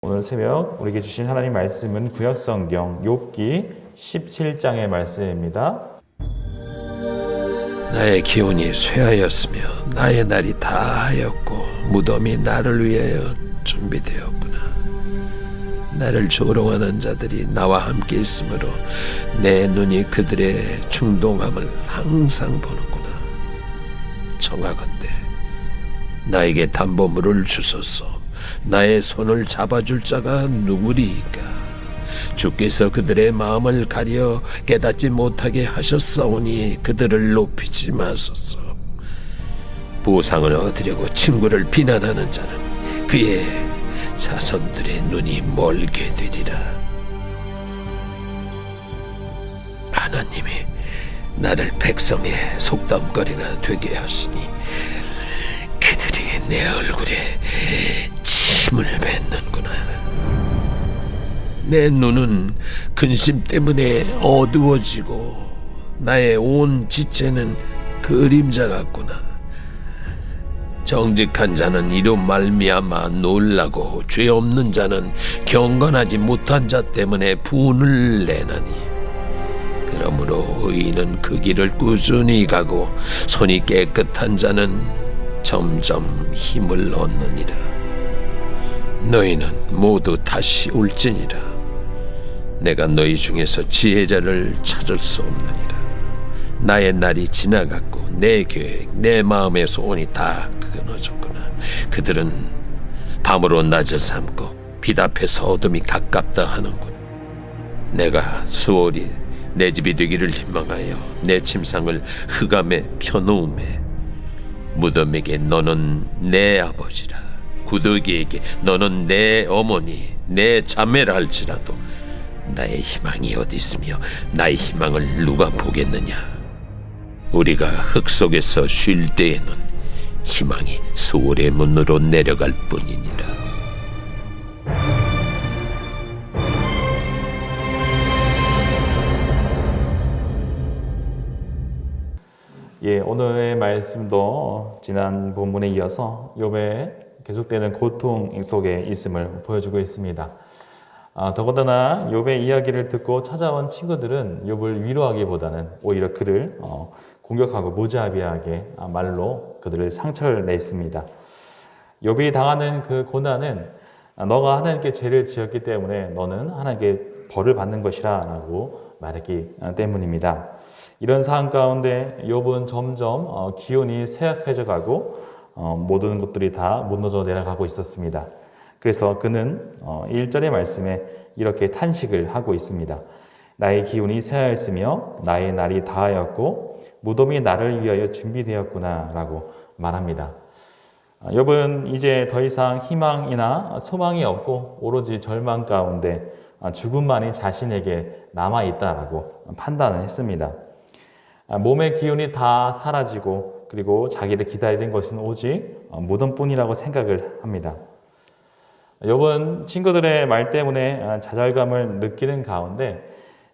오늘 새벽 우리에게 주신 하나님 말씀은 구약성경 욥기 17장의 말씀입니다. 나의 기운이 쇠하였으며 나의 날이 다하였고 무덤이 나를 위하여 준비되었구나. 나를 조롱하는 자들이 나와 함께 있으므로 내 눈이 그들의 충동함을 항상 보는구나. 청하건대 나에게 담보물을 주소서. 나의 손을 잡아줄 자가 누구리이까? 주께서 그들의 마음을 가려 깨닫지 못하게 하셨사오니 그들을 높이지 마소서. 보상을 얻으려고 친구를 비난하는 자는 그의 자손들의 눈이 멀게 되리라. 하나님이 나를 백성의 속담거리가 되게 하시니 그들이 내 얼굴에 침을 뱉는구나. 내 눈은 근심 때문에 어두워지고 나의 온 지체는 그림자 같구나. 정직한 자는 이로 말미암아 놀라고 죄 없는 자는 경건하지 못한 자 때문에 분을 내나니 그러므로 의인은 그 길을 꾸준히 가고 손이 깨끗한 자는 점점 힘을 얻느니라. 너희는 모두 다시 올지니라. 내가 너희 중에서 지혜자를 찾을 수 없느니라. 나의 날이 지나갔고 내 계획, 내 마음의 소원이 다 끊어졌구나. 그들은 밤으로 낮을 삼고 빛 앞에서 어둠이 가깝다 하는군. 내가 수월이 내 집이 되기를 희망하여 내 침상을 흑암에 펴놓음에 무덤에게 너는 내 아버지라, 구더기에게 너는 내 어머니, 내 자매라 할지라도 나의 희망이 어디 있으며 나의 희망을 누가 보겠느냐? 우리가 흙 속에서 쉴 때에는 희망이 수월의 문으로 내려갈 뿐이니라. 오늘의 말씀도 지난 본문에 이어서 욥의 계속되는 고통 속에 있음을 보여주고 있습니다. 더군다나 욥의 이야기를 듣고 찾아온 친구들은 욥을 위로하기보다는 오히려 그를 공격하고 무자비하게 말로 그들을 상처를 냈습니다. 욥이 당하는 그 고난은 너가 하나님께 죄를 지었기 때문에 너는 하나님께 벌을 받는 것이라 라고 말했기 때문입니다. 이런 상황 가운데 욥은 점점 기운이 쇠약해져 가고 모든 것들이 다 무너져 내려가고 있었습니다. 그래서 그는 1절의 말씀에 이렇게 탄식을 하고 있습니다. 나의 기운이 쇠하였으며 나의 날이 다하였고 무덤이 나를 위하여 준비되었구나 라고 말합니다. 욥은 이제 더 이상 희망이나 소망이 없고 오로지 절망 가운데 죽음만이 자신에게 남아있다라고 판단을 했습니다. 몸의 기운이 다 사라지고 그리고 자기를 기다리는 것은 오직 무덤뿐이라고 생각을 합니다. 욥은 친구들의 말 때문에 좌절감을 느끼는 가운데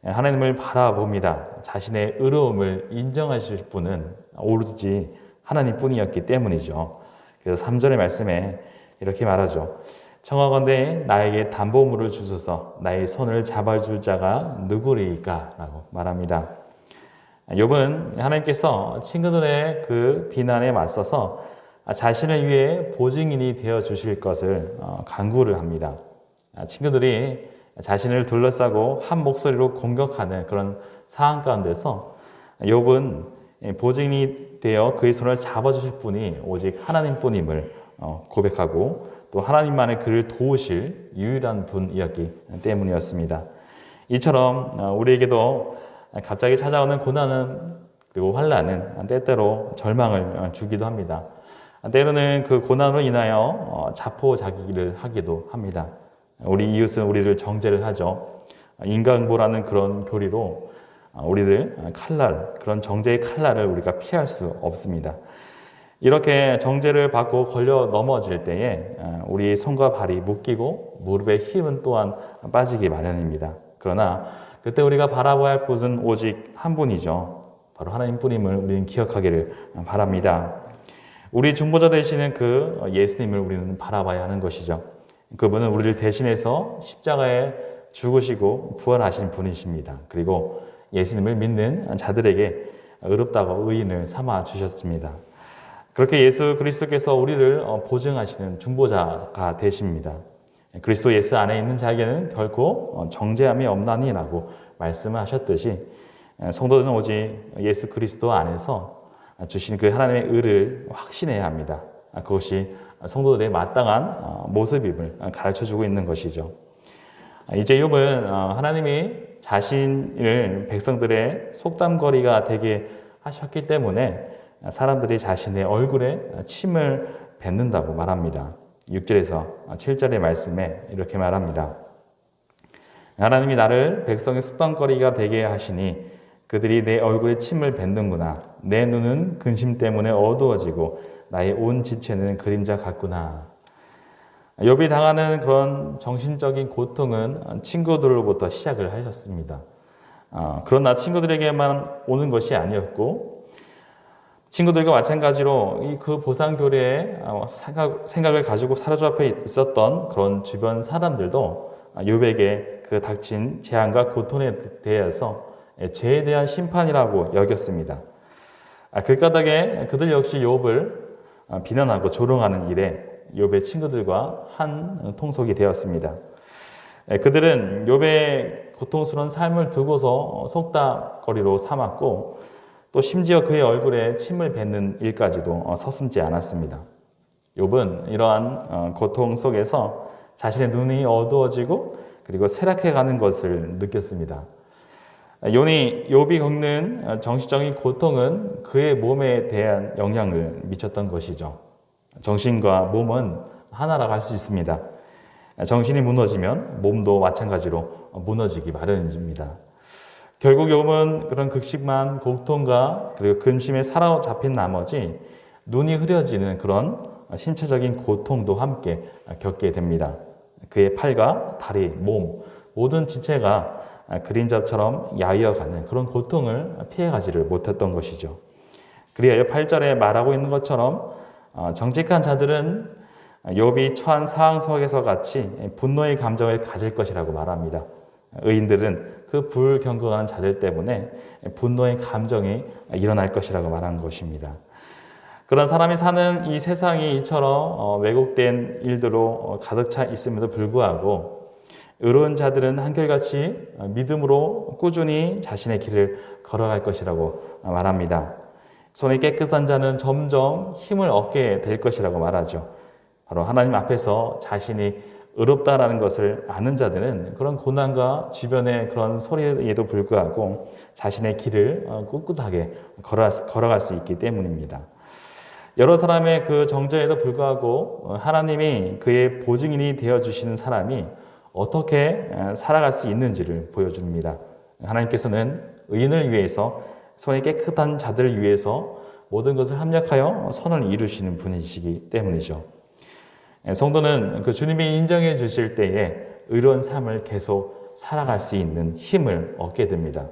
하나님을 바라봅니다. 자신의 의로움을 인정하실 분은 오로지 하나님뿐이었기 때문이죠. 그래서 3절의 말씀에 이렇게 말하죠. 청하건대 나에게 담보물을 주소서. 나의 손을 잡아줄 자가 누구리이까? 라고 말합니다. 욥은 하나님께서 친구들의 그 비난에 맞서서 자신을 위해 보증인이 되어 주실 것을 간구를 합니다. 친구들이 자신을 둘러싸고 한 목소리로 공격하는 그런 상황 가운데서 욥은 보증인이 되어 그의 손을 잡아주실 분이 오직 하나님뿐임을 고백하고 또 하나님만의 그를 도우실 유일한 분이었기 때문이었습니다. 이처럼 우리에게도 갑자기 찾아오는 고난은 그리고 환난은 때때로 절망을 주기도 합니다. 때로는 그 고난으로 인하여 자포자기를 하기도 합니다. 우리 이웃은 우리를 정죄를 하죠. 인간보라는 그런 교리로 우리를 그런 정죄의 칼날을 우리가 피할 수 없습니다. 이렇게 정죄를 받고 걸려 넘어질 때에 우리 손과 발이 묶이고 무릎의 힘은 또한 빠지기 마련입니다. 그러나 그때 우리가 바라봐야 할 분은 오직 한 분이죠. 바로 하나님뿐임을 우리는 기억하기를 바랍니다. 우리 중보자 되시는 그 예수님을 우리는 바라봐야 하는 것이죠. 그분은 우리를 대신해서 십자가에 죽으시고 부활하신 분이십니다. 그리고 예수님을 믿는 자들에게 의롭다고 의인을 삼아 주셨습니다. 그렇게 예수 그리스도께서 우리를 보증하시는 중보자가 되십니다. 그리스도 예수 안에 있는 자에게는 결코 정죄함이 없나니라고 말씀하셨듯이 성도들은 오직 예수 그리스도 안에서 주신 그 하나님의 의를 확신해야 합니다. 그것이 성도들의 마땅한 모습임을 가르쳐주고 있는 것이죠. 이제 욥은 하나님이 자신을 백성들의 속담거리가 되게 하셨기 때문에 사람들이 자신의 얼굴에 침을 뱉는다고 말합니다. 6절에서 7절의 말씀에 이렇게 말합니다. 하나님이 나를 백성의 속담거리가 되게 하시니 그들이 내 얼굴에 침을 뱉는구나. 내 눈은 근심 때문에 어두워지고 나의 온 지체는 그림자 같구나. 욥이 당하는 그런 정신적인 고통은 친구들로부터 시작을 하셨습니다. 그러나 친구들에게만 오는 것이 아니었고 친구들과 마찬가지로 그 보상교례에 생각을 가지고 사로잡혀 있었던 그런 주변 사람들도 욥에게 그 닥친 재앙과 고통에 대해서 죄에 대한 심판이라고 여겼습니다. 그 까닭에 그들 역시 욥을 비난하고 조롱하는 일에 욥의 친구들과 한 통속이 되었습니다. 그들은 욥의 고통스러운 삶을 두고서 속닥거리로 삼았고 또 심지어 그의 얼굴에 침을 뱉는 일까지도 서슴지 않았습니다. 욥은 이러한 고통 속에서 자신의 눈이 어두워지고 그리고 쇠락해가는 것을 느꼈습니다. 욥이 겪는 정신적인 고통은 그의 몸에 대한 영향을 미쳤던 것이죠. 정신과 몸은 하나라고 할 수 있습니다. 정신이 무너지면 몸도 마찬가지로 무너지기 마련입니다. 결국 욥은 그런 극심한 고통과 그리고 근심에 사로잡힌 나머지 눈이 흐려지는 그런 신체적인 고통도 함께 겪게 됩니다. 그의 팔과 다리, 몸, 모든 지체가 그림자처럼 야위어가는 그런 고통을 피해가지를 못했던 것이죠. 그리하여 8절에 말하고 있는 것처럼 정직한 자들은 욥이 처한 상황 속에서 같이 분노의 감정을 가질 것이라고 말합니다. 의인들은 그 불경건한 자들 때문에 분노의 감정이 일어날 것이라고 말하는 것입니다. 그런 사람이 사는 이 세상이 이처럼 왜곡된 일들로 가득 차 있음에도 불구하고 의로운 자들은 한결같이 믿음으로 꾸준히 자신의 길을 걸어갈 것이라고 말합니다. 손이 깨끗한 자는 점점 힘을 얻게 될 것이라고 말하죠. 바로 하나님 앞에서 자신이 의롭다라는 것을 아는 자들은 그런 고난과 주변의 그런 소리에도 불구하고 자신의 길을 꿋꿋하게 걸어갈 수 있기 때문입니다. 여러 사람의 그 정죄에도 불구하고 하나님이 그의 보증인이 되어주시는 사람이 어떻게 살아갈 수 있는지를 보여줍니다. 하나님께서는 의인을 위해서 손이 깨끗한 자들을 위해서 모든 것을 합력하여 선을 이루시는 분이시기 때문이죠. 성도는 그 주님이 인정해 주실 때에 의로운 삶을 계속 살아갈 수 있는 힘을 얻게 됩니다.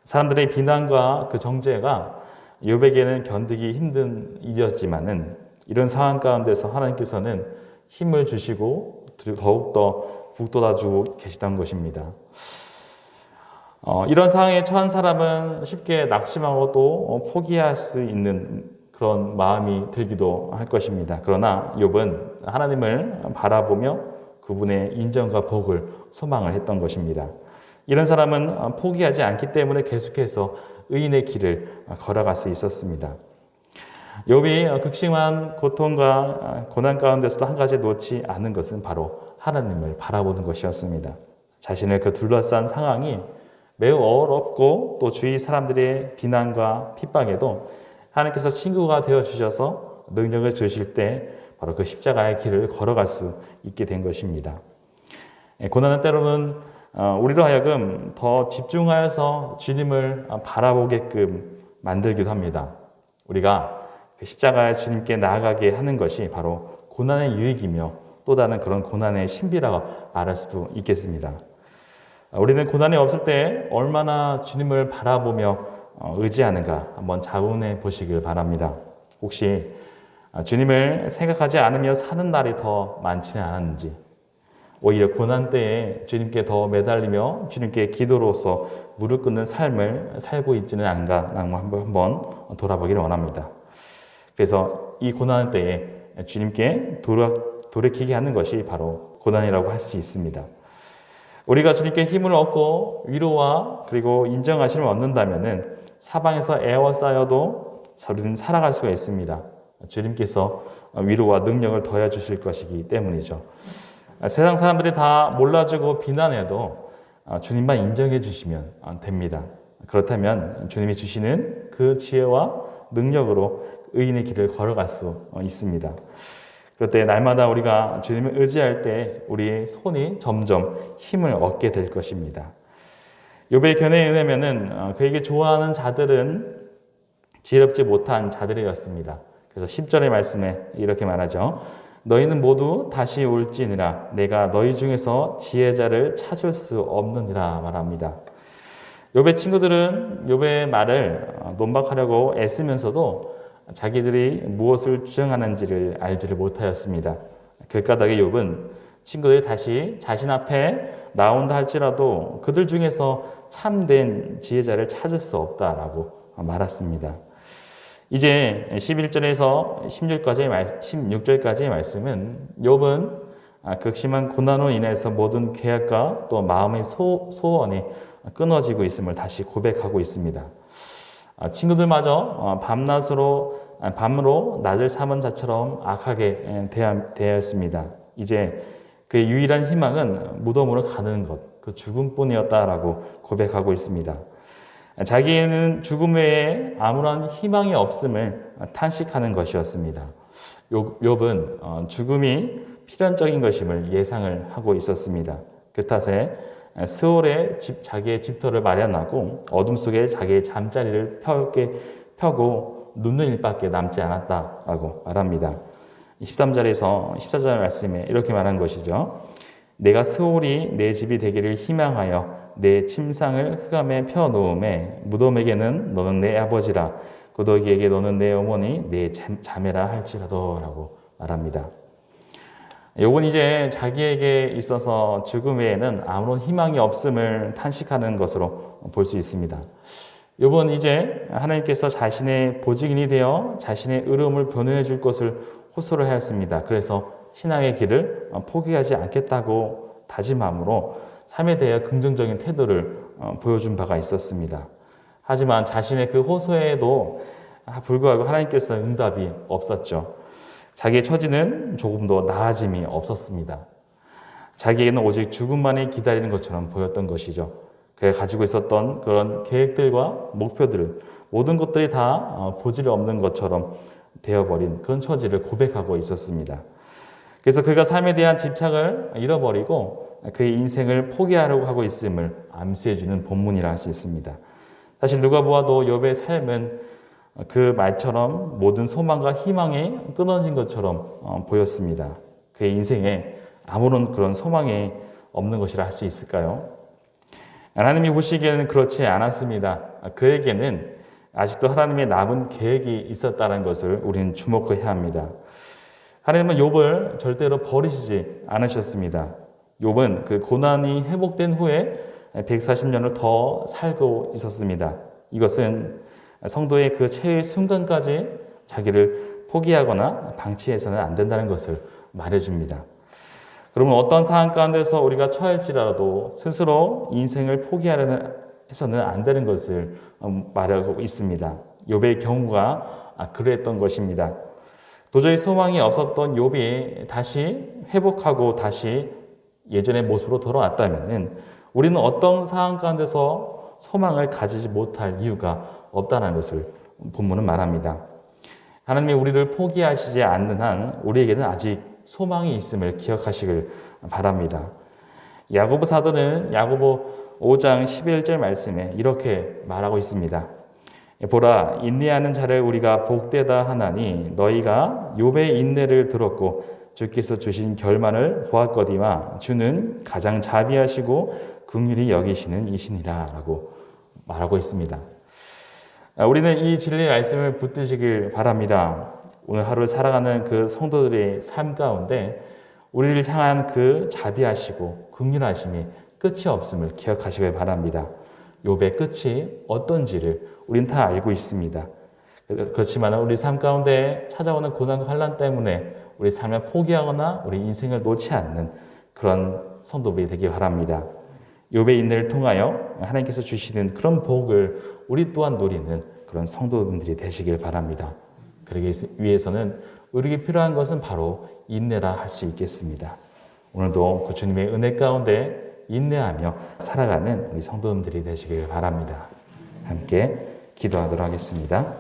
사람들의 비난과 그 정죄가 욥에게는 견디기 힘든 일이었지만은 이런 상황 가운데서 하나님께서는 힘을 주시고 더욱더 북돋아주고 계시던 것입니다. 이런 상황에 처한 사람은 쉽게 낙심하고 또 포기할 수 있는 그런 마음이 들기도 할 것입니다. 그러나 욥은 하나님을 바라보며 그분의 인정과 복을 소망을 했던 것입니다. 이런 사람은 포기하지 않기 때문에 계속해서 의인의 길을 걸어갈 수 있었습니다. 욥이 극심한 고통과 고난 가운데서도 한 가지 놓지 않은 것은 바로 하나님을 바라보는 것이었습니다. 자신을 그 둘러싼 상황이 매우 어렵고 또 주위 사람들의 비난과 핍박에도 하나님께서 친구가 되어주셔서 능력을 주실 때 바로 그 십자가의 길을 걸어갈 수 있게 된 것입니다. 고난은 때로는 우리로 하여금 더 집중하여서 주님을 바라보게끔 만들기도 합니다. 우리가 십자가의 주님께 나아가게 하는 것이 바로 고난의 유익이며 또 다른 그런 고난의 신비라고 말할 수도 있겠습니다. 우리는 고난이 없을 때 얼마나 주님을 바라보며 의지하는가 한번 자문해 보시길 바랍니다. 혹시 주님을 생각하지 않으며 사는 날이 더 많지는 않았는지, 오히려 고난 때에 주님께 더 매달리며 주님께 기도로서 무릎 꿇는 삶을 살고 있지는 않은가라고 한번 돌아보기를 원합니다. 그래서 이 고난 때에 주님께 돌이키게 하는 것이 바로 고난이라고 할 수 있습니다. 우리가 주님께 힘을 얻고 위로와 그리고 인정하심을 얻는다면은 사방에서 애워싸여도 우리는 살아갈 수가 있습니다. 주님께서 위로와 능력을 더해 주실 것이기 때문이죠. 세상 사람들이 다 몰라주고 비난해도 주님만 인정해 주시면 됩니다. 그렇다면 주님이 주시는 그 지혜와 능력으로 의인의 길을 걸어갈 수 있습니다. 그럴 때 날마다 우리가 주님을 의지할 때 우리의 손이 점점 힘을 얻게 될 것입니다. 욥의 견해에 의하면은 그에게 좋아하는 자들은 지혜롭지 못한 자들이었습니다. 그래서 10절의 말씀에 이렇게 말하죠. 너희는 모두 다시 올지니라 내가 너희 중에서 지혜자를 찾을 수 없느니라 말합니다. 욥의 친구들은 욥의 말을 논박하려고 애쓰면서도 자기들이 무엇을 주장하는지를 알지를 못하였습니다. 그 까닭에 욥은 친구들이 다시 자신 앞에 나온다 할지라도 그들 중에서 참된 지혜자를 찾을 수 없다라고 말했습니다. 이제 11절에서 16절까지의 말씀은 욥은 극심한 고난으로 인해서 모든 계약과 또 마음의 소원이 끊어지고 있음을 다시 고백하고 있습니다. 친구들마저 밤으로 낮을 삼은 자처럼 악하게 대하였습니다. 이제 그의 유일한 희망은 무덤으로 가는 것, 그 죽음뿐이었다라고 고백하고 있습니다. 자기는 죽음 외에 아무런 희망이 없음을 탄식하는 것이었습니다. 욥은 죽음이 필연적인 것임을 예상을 하고 있었습니다. 그 탓에 스올에 자기의 집터를 마련하고 어둠 속에 자기의 잠자리를 펴고 눕는 일밖에 남지 않았다라고 말합니다. 13절에서 14절 말씀에 이렇게 말한 것이죠. 내가 스올이 내 집이 되기를 희망하여 내 침상을 흑암에 펴놓음에 무덤에게는 너는 내 아버지라 고독이에게 너는 내 어머니 내 자매라 할지라도 라고 말합니다. 요건 이제 자기에게 있어서 죽음 외에는 아무런 희망이 없음을 탄식하는 것으로 볼 수 있습니다. 요번 이제 하나님께서 자신의 보직인이 되어 자신의 의로움을 변호해 줄 것을 호소를 하였습니다. 그래서 신앙의 길을 포기하지 않겠다고 다짐함으로 삶에 대해 긍정적인 태도를 보여준 바가 있었습니다. 하지만 자신의 그 호소에도 불구하고 하나님께서는 응답이 없었죠. 자기의 처지는 조금도 나아짐이 없었습니다. 자기에게는 오직 죽음만이 기다리는 것처럼 보였던 것이죠. 그가 가지고 있었던 그런 계획들과 목표들, 모든 것들이 다 보질 없는 것처럼 되어버린 그런 처지를 고백하고 있었습니다. 그래서 그가 삶에 대한 집착을 잃어버리고 그의 인생을 포기하려고 하고 있음을 암시해주는 본문이라 할 수 있습니다. 사실 누가 보아도 욥의 삶은 그 말처럼 모든 소망과 희망이 끊어진 것처럼 보였습니다. 그의 인생에 아무런 그런 소망이 없는 것이라 할 수 있을까요? 하나님이 보시기에는 그렇지 않았습니다. 그에게는 아직도 하나님의 남은 계획이 있었다는 것을 우리는 주목해야 합니다. 하나님은 욥을 절대로 버리시지 않으셨습니다. 욥은 그 고난이 회복된 후에 140년을 더 살고 있었습니다. 이것은 성도의 그 최후의 순간까지 자기를 포기하거나 방치해서는 안 된다는 것을 말해줍니다. 그러면 어떤 상황 가운데서 우리가 처할지라도 스스로 인생을 포기하려는 해서는 안 되는 것을 말하고 있습니다. 욥의 경우가 그랬던 것입니다. 도저히 소망이 없었던 욥이 다시 회복하고 다시 예전의 모습으로 돌아왔다면 우리는 어떤 상황 가운데서 소망을 가지지 못할 이유가 없다는 것을 본문은 말합니다. 하나님이 우리를 포기하시지 않는 한 우리에게는 아직 소망이 있음을 기억하시길 바랍니다. 야고보 사도는 야고보 5장 11절 말씀에 이렇게 말하고 있습니다. 보라, 인내하는 자를 우리가 복되다 하나니 너희가 욥의 인내를 들었고 주께서 주신 결말을 보았거니와 주는 가장 자비하시고 긍휼히 여기시는 이시니라 라고 말하고 있습니다. 우리는 이 진리의 말씀을 붙드시길 바랍니다. 오늘 하루 살아가는 그 성도들의 삶 가운데 우리를 향한 그 자비하시고 긍휼하심이 끝이 없음을 기억하시길 바랍니다. 욥의 끝이 어떤지를 우린 다 알고 있습니다. 그렇지만 우리 삶 가운데 찾아오는 고난과 환난 때문에 우리 삶을 포기하거나 우리 인생을 놓지 않는 그런 성도들이 되길 바랍니다. 욥의 인내를 통하여 하나님께서 주시는 그런 복을 우리 또한 누리는 그런 성도분들이 되시길 바랍니다. 그러기 위해서는 우리에게 필요한 것은 바로 인내라 할 수 있겠습니다. 오늘도 그 주님의 은혜 가운데 인내하며 살아가는 우리 성도님들이 되시길 바랍니다. 함께 기도하도록 하겠습니다.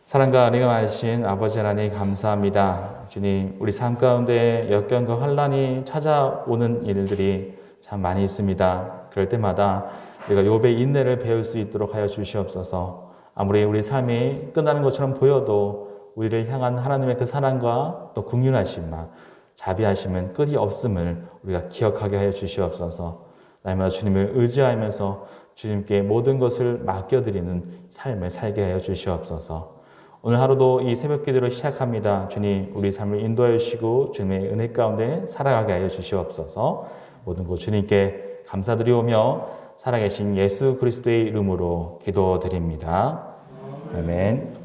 사랑과 은혜가 많으신 아버지 하나님 감사합니다. 주님, 우리 삶 가운데 역경과 환난이 찾아오는 일들이 참 많이 있습니다. 그럴 때마다 우리가 욥의 인내를 배울 수 있도록 하여 주시옵소서. 아무리 우리 삶이 끝나는 것처럼 보여도 우리를 향한 하나님의 그 사랑과 또 긍휼하심과 자비하심은 끝이 없음을 우리가 기억하게 하여 주시옵소서. 날마다 주님을 의지하면서 주님께 모든 것을 맡겨드리는 삶을 살게 하여 주시옵소서. 오늘 하루도 이 새벽 기도를 시작합니다. 주님, 우리 삶을 인도하여 주시고 주님의 은혜 가운데 살아가게 하여 주시옵소서. 모든 것 주님께 감사드리오며 살아계신 예수 그리스도의 이름으로 기도드립니다. 아멘.